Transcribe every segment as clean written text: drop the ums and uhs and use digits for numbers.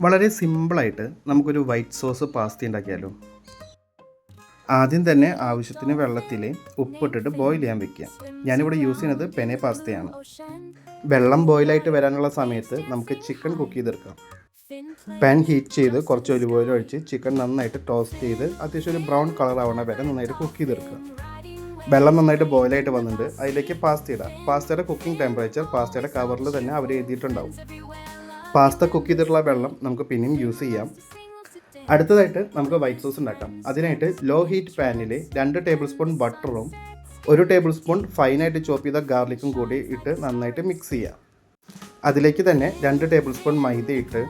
വളരെ സിമ്പിളായിട്ട് നമുക്കൊരു വൈറ്റ് സോസ് പാസ്ത ഉണ്ടാക്കിയാലോ. ആദ്യം തന്നെ ആവശ്യത്തിന് വെള്ളത്തിൽ ഉപ്പിട്ടിട്ട് ബോയിൽ ചെയ്യാൻ വെക്കുക. ഞാനിവിടെ യൂസ് ചെയ്യുന്നത് പെനെ പാസ്തയാണ്. വെള്ളം ബോയിലായിട്ട് വരാനുള്ള സമയത്ത് നമുക്ക് ചിക്കൻ കുക്ക് ചെയ്തെടുക്കാം. പാൻ ഹീറ്റ് ചെയ്ത് കുറച്ച് ഒലിവ് ഓയിൽ ഒഴിച്ച് ചിക്കൻ നന്നായിട്ട് ടോസ്റ്റ് ചെയ്ത് അത്യാവശ്യം ഒരു ബ്രൗൺ കളർ ആവണ വരെ നന്നായിട്ട് കുക്ക് ചെയ്തെടുക്കുക. വെള്ളം നന്നായിട്ട് ബോയിലായിട്ട് വന്നിട്ട് അതിലേക്ക് പാസ്ത ഇടാം. പാസ്തയുടെ കുക്കിംഗ് ടെമ്പറേച്ചർ പാസ്തയുടെ കവറിൽ തന്നെ അവർ എഴുതിയിട്ടുണ്ടാവും. പാസ്ത കുക്ക് ചെയ്തിട്ടുള്ള വെള്ളം നമുക്ക് പിന്നെയും യൂസ് ചെയ്യാം. അടുത്തതായിട്ട് നമുക്ക് വൈറ്റ് സോസ് ഉണ്ടാക്കാം. അതിനായിട്ട് ലോ ഹീറ്റ് പാനിൽ 2 ടേബിൾ സ്പൂൺ ബട്ടറും 1 ടേബിൾ സ്പൂൺ ഫൈനായിട്ട് ചോപ്പ് ചെയ്ത ഗാർലിക്കും കൂടി ഇട്ട് നന്നായിട്ട് മിക്സ് ചെയ്യാം. അതിലേക്ക് തന്നെ 2 ടേബിൾ സ്പൂൺ മൈദ ഇട്ട്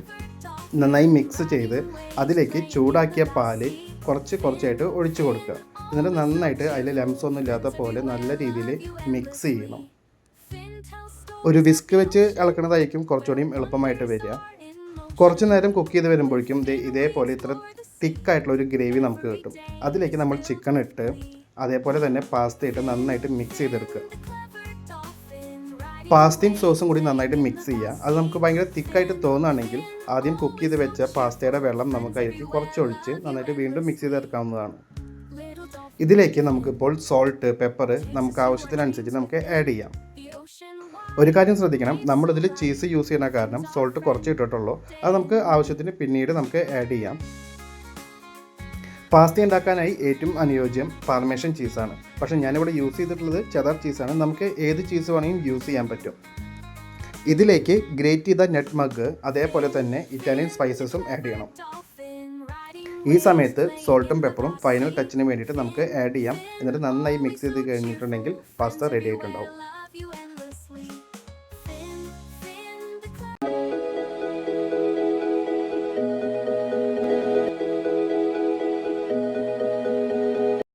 നന്നായി മിക്സ് ചെയ്ത് അതിലേക്ക് ചൂടാക്കിയ പാല് കുറച്ചായിട്ട് ഒഴിച്ചു കൊടുക്കുക. എന്നിട്ട് നന്നായിട്ട് അതിൽ ലംസ് ഒന്നും ഇല്ലാത്ത പോലെ നല്ല രീതിയിൽ മിക്സ് ചെയ്യണം. ഒരു വിസ്ക് വെച്ച് ഇളക്കണതായിരിക്കും കുറച്ചുകൂടിയും എളുപ്പമായിട്ട് വരിക. കുറച്ച് നേരം കുക്ക് ചെയ്ത് വരുമ്പോഴേക്കും ഇതേപോലെ ഇത്ര തിക്കായിട്ടുള്ള ഒരു ഗ്രേവി നമുക്ക് കിട്ടും. അതിലേക്ക് നമ്മൾ ചിക്കൻ ഇട്ട് അതേപോലെ തന്നെ പാസ്ത ഇട്ട് നന്നായിട്ട് മിക്സ് ചെയ്തെടുക്കുക. പാസ്തയും സോസും കൂടി നന്നായിട്ട് മിക്സ് ചെയ്യുക. അത് നമുക്ക് ഭയങ്കര തിക്കായിട്ട് തോന്നുകയാണെങ്കിൽ ആദ്യം കുക്ക് ചെയ്ത് വെച്ച പാസ്തയുടെ വെള്ളം നമുക്ക് അതിലേക്ക് കുറച്ചൊഴിച്ച് നന്നായിട്ട് വീണ്ടും മിക്സ് ചെയ്തെടുക്കാവുന്നതാണ്. ഇതിലേക്ക് നമുക്കിപ്പോൾ സോൾട്ട്, പെപ്പർ നമുക്ക് ആവശ്യത്തിനനുസരിച്ച് നമുക്ക് ആഡ് ചെയ്യാം. ഒരു കാര്യം ശ്രദ്ധിക്കണം, നമ്മളിതിൽ ചീസ് യൂസ് ചെയ്യുന്ന കാരണം സോൾട്ട് കുറച്ച് ഇട്ടിട്ടുള്ളൂ. അത് നമുക്ക് ആവശ്യത്തിന് പിന്നീട് നമുക്ക് ആഡ് ചെയ്യാം. പാസ്ത ഉണ്ടാക്കാനായി ഏറ്റവും അനുയോജ്യം പാർമേഷൻ ചീസാണ്. പക്ഷേ ഞാനിവിടെ യൂസ് ചെയ്തിട്ടുള്ളത് ചെദാർ ചീസാണ്. നമുക്ക് ഏത് ചീസ് വേണമെങ്കിലും യൂസ് ചെയ്യാൻ പറ്റും. ഇതിലേക്ക് ഗ്രേറ്റ് ചെയ്ത നട്ട്മഗ് അതേപോലെ തന്നെ ഇറ്റാലിയൻ സ്പൈസസും ആഡ് ചെയ്യണം. ഈ സമയത്ത് സോൾട്ടും പെപ്പറും ഫൈനൽ ടച്ചിന് വേണ്ടിയിട്ട് നമുക്ക് ആഡ് ചെയ്യാം. എന്നിട്ട് നന്നായി മിക്സ് ചെയ്ത് കഴിഞ്ഞിട്ടുണ്ടെങ്കിൽ പാസ്ത റെഡി ആയിട്ടുണ്ടാവും.